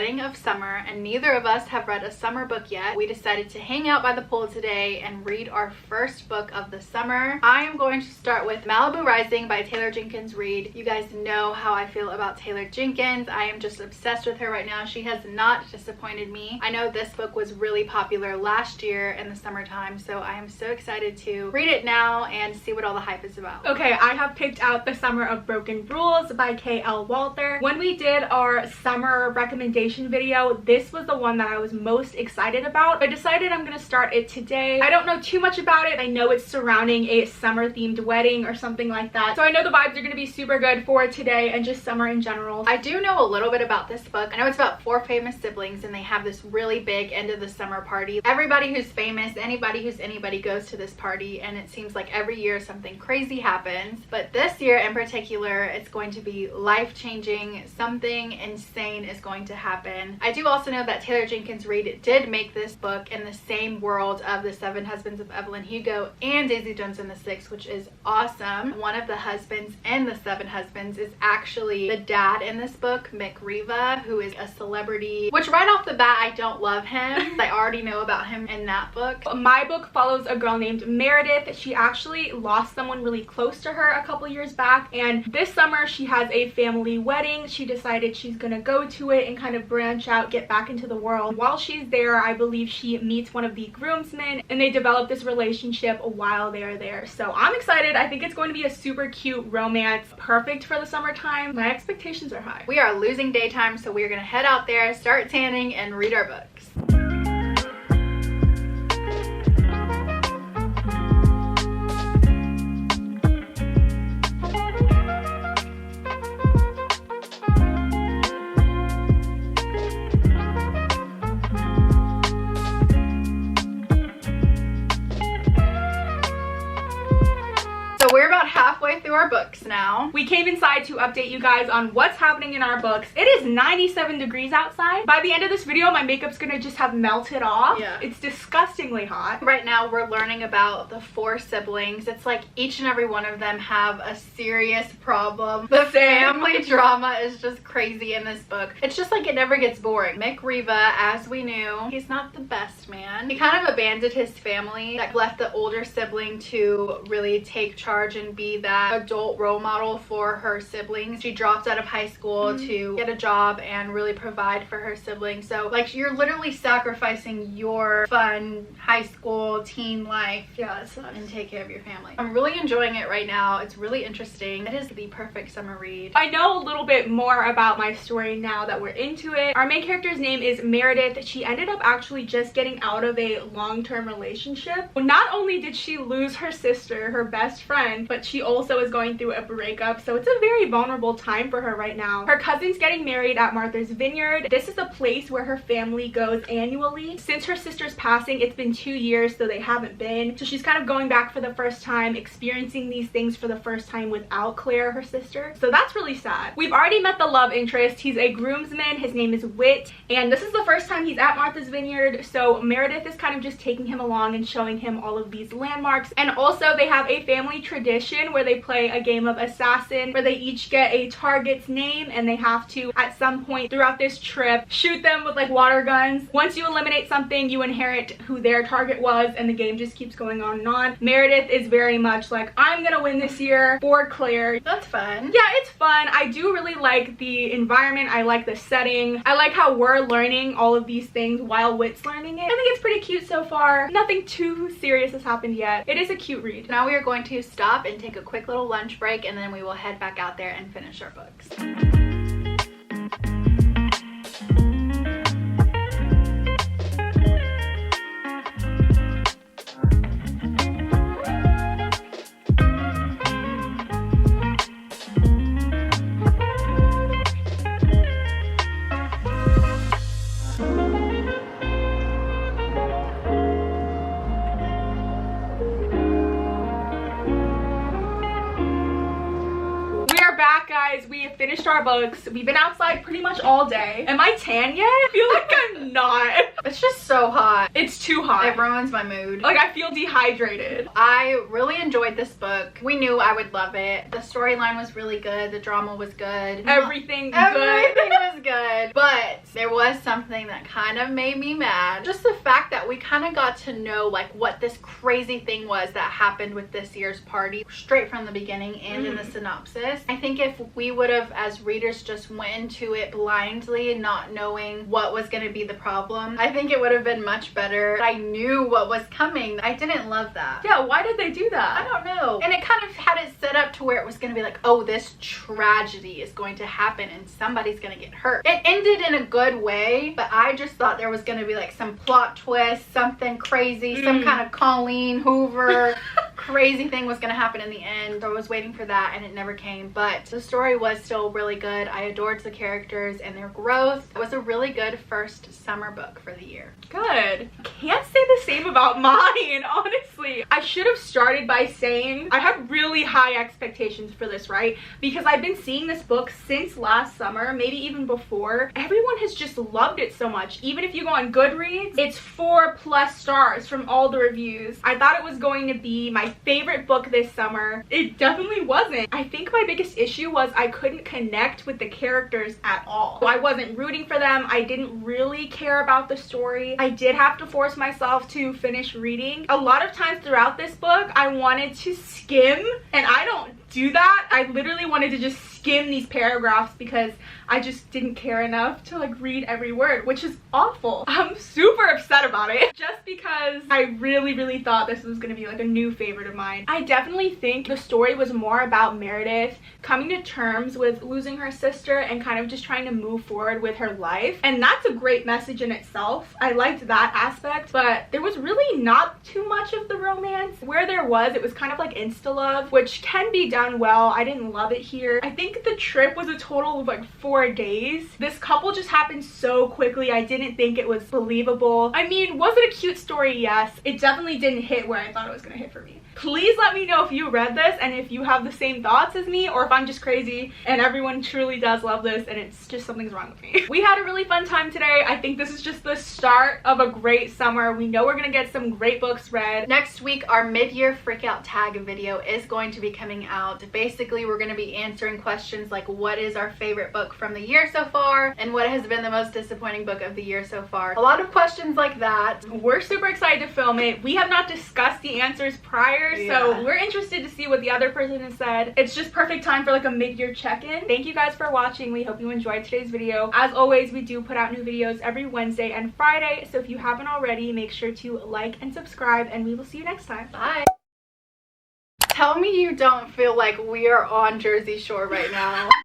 beginning of summer and neither of us have read a summer book yet. We decided to hang out by the pool today and read our first book of the summer. I am going to start with Malibu Rising by Taylor Jenkins Reid. You guys know how I feel about Taylor Jenkins. I am just obsessed with her right now. She has not disappointed me. I know this book was really popular last year in the summertime, so I am so excited to read it now and see what all the hype is about. Okay, I have picked out The Summer of Broken Rules by K.L. Walther. When we did our summer recommendation video, this was the one that I was most excited about. I decided I'm gonna start it today. I don't know too much about it. I know it's surrounding a summer themed wedding or something like that, so I know the vibes are gonna be super good for today and just summer in general. I do know a little bit about this book. I know it's about 4 famous siblings and they have this really big end of the summer party. Everybody who's famous, anybody who's anybody goes to this party, and it seems like every year something crazy happens. But this year in particular, it's going to be life-changing. Something insane is going to happen. I do also know that Taylor Jenkins Reid did make this book in the same world of The 7 Husbands of Evelyn Hugo and Daisy Jones and the Six, which is awesome. One of the husbands in The 7 Husbands is actually the dad in this book, Mick Riva, who is a celebrity, which right off the bat, I don't love him. I already know about him in that book. My book follows a girl named Meredith. She actually lost someone really close to her a couple years back, and this summer she has a family wedding. She decided she's gonna go to it and kind of branch out, get back into the world. While she's there, I believe she meets one of the groomsmen and they develop this relationship while they're there. So I'm excited. I think it's going to be a super cute romance, perfect for the summertime. My expectations are high. We are losing daytime, so we're gonna head out there, start tanning, and read our books. We're about halfway through our books now. We came inside to update you guys on what's happening in our books. It is 97 degrees outside. By the end of this video, my makeup's gonna just have melted off. Yeah. It's disgustingly hot. Right now, we're learning about the 4 siblings. It's like each and every one of them have a serious problem. The family drama is just crazy in this book. It's just like it never gets boring. Mick Riva, as we knew, he's not the best man. He kind of abandoned his family, that left the older sibling to really take charge and be that adult role model for her siblings. She dropped out of high school to get a job and really provide for her siblings. So like you're literally sacrificing your fun high school teen life, yes, and take care of your family. I'm really enjoying it right now. It's really interesting. It is the perfect summer read. I know a little bit more about my story now that we're into it. Our main character's name is Meredith. She ended up actually just getting out of a long-term relationship. Not only did she lose her sister, her best friend, but she also is going through a breakup, so it's a very vulnerable time for her right now. Her cousin's getting married at Martha's Vineyard. This is a place where her family goes annually. Since her sister's passing, it's been 2 years, so they haven't been. So she's kind of going back for the first time, experiencing these things for the first time without Claire, her sister. So that's really sad. We've already met the love interest. He's a groomsman. His name is Whit, and this is the first time he's at Martha's Vineyard, so Meredith is kind of just taking him along and showing him all of these landmarks. And also they have a family tradition where they play a game of assassin, where they each get a target's name and they have to, at some point throughout this trip, shoot them with like water guns. Once you eliminate something, you inherit who their target was, and the game just keeps going on and on. Meredith is very much like, I'm gonna win this year for Claire. That's fun. Yeah, it's fun. I do really like the environment. I like the setting. I like how we're learning all of these things while Whit's learning it. I think it's pretty cute so far. Nothing too serious has happened yet. It is a cute read. Now we are going to stop and take a quick little lunch break, and then we will head back out there and finish our books. Guys, we have finished our books. We've been outside pretty much all day. Am I tan yet? I feel like I'm not. It's just so hot. It's too hot. It ruins my mood. Like, I feel dehydrated. I really enjoyed this book. We knew I would love it. The storyline was really good. The drama was good. Everything was good. But there was something that kind of made me mad. Just the fact that we kind of got to know like what this crazy thing was that happened with this year's party straight from the beginning and in the synopsis. I think if we would have, as readers, just went into it blindly, not knowing what was going to be the problem, I think it would have been much better. I knew what was coming. I didn't love that. Yeah, why did they do that? I don't know. And it kind of had it set up to where it was going to be like, oh, this tragedy is going to happen and somebody's going to get hurt. It ended in a good way, but I just thought there was going to be like some plot twist, something crazy, some kind of Colleen Hoover crazy thing was going to happen in the end. I was waiting for that and it never came, but the story was still really good. I adored the characters and their growth. It was a really good first summer book for the year. Good. Can't say the same about mine, honestly. I should have started by saying I had really high expectations for this, right? Because I've been seeing this book since last summer, maybe even before. Everyone has just loved it so much. Even if you go on Goodreads, it's 4+ stars from all the reviews. I thought it was going to be my favorite book this summer. It definitely wasn't. I think my biggest issue was I couldn't connect with the characters at all. I wasn't rooting for them. I didn't really care about the story. I did have to force myself to finish reading. A lot of times throughout this book, I wanted to skim, and I don't do that. I literally wanted to just skim these paragraphs because I just didn't care enough to like read every word, which is awful. I'm super upset about it just because I really thought this was gonna be like a new favorite of mine. I definitely think the story was more about Meredith coming to terms with losing her sister and kind of just trying to move forward with her life, and that's a great message in itself. I liked that aspect, but there was really not too much of the romance. Where there was, it was kind of like insta love, which can be done well. I didn't love it here. I think the trip was a total of like 4 days. This couple just happened so quickly. I didn't think it was believable. I mean, was it a cute story? Yes. It definitely didn't hit where I thought it was gonna hit for me. Please let me know if you read this and if you have the same thoughts as me, or if I'm just crazy and everyone truly does love this and it's just something's wrong with me. We had a really fun time today. I think this is just the start of a great summer. We know we're gonna get some great books read. Next week, our mid-year freakout tag video is going to be coming out. Basically, we're gonna be answering questions like what is our favorite book from the year so far and what has been the most disappointing book of the year so far. A lot of questions like that. We're super excited to film it. We have not discussed the answers prior, so we're interested to see what the other person has said. It's just perfect time for like a mid-year check-in. Thank you guys for watching. We hope you enjoyed today's video. As always, we do put out new videos every Wednesday and Friday, so if you haven't already, make sure to like and subscribe, and we will see you next time. Bye. Tell me you don't feel like we are on Jersey Shore right now.